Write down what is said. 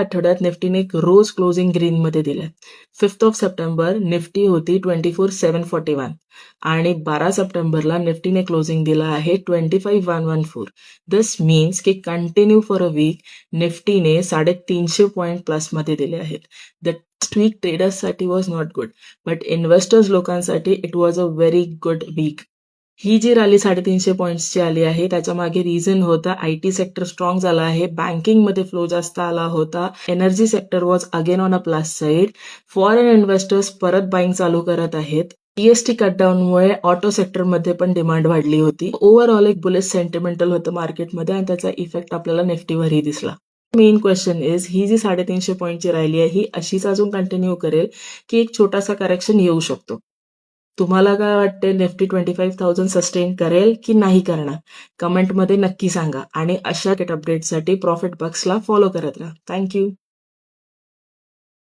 आठवड्यात निफ्टीने एक रोज क्लोजिंग ग्रीनमध्ये दिल्या. 5 ऑफ सप्टेंबर निफ्टी होती 24,741 आणि 12 सप्टेंबरला निफ्टीने क्लोजिंग दिला आहे 25,114. दिस मीन्स की कंटिन्यू फॉर अ वीक निफ्टीने 350 पॉईंट प्लसमध्ये दिले आहेत. द वीक ट्रेडर्ससाठी was not good, but investors लोकांसाठी it was a very good week. ही जी रॅली 350 पॉईंट्सची आली आहे त्याच्या मागे रिझन होता IT सेक्टर स्ट्रॉंग झाला आहे, बँकिंगमध्ये फ्लो जास्त आला होता, energy sector was again on a plus side, foreign investors परत बाईंग चालू करत आहेत. GST कटडाऊनमुळे ऑटो सेक्टरमध्ये पण डिमांड वाढली होती. ओव्हरऑल एक बुलिश सेंटिमेंटल होतं मार्केटमध्ये आणि त्याचा इफेक्ट आपल्याला निफ्टीवरही दिसला. मेन क्वेश्चन इज ही जी 350 पॉईंटची रॅली आहे ही अशीच अजून कंटिन्यू करेल की एक छोटासा करेक्शन येऊ शकतो. तुम्हाला काय वाटते, निफ्टी 25,000 सस्टेन करेल की नाही करणार? कमेंटमध्ये नक्की सांगा आणि अशा अपडेटसाठी प्रॉफिट बक्सला फॉलो करत राहा. थँक्यू.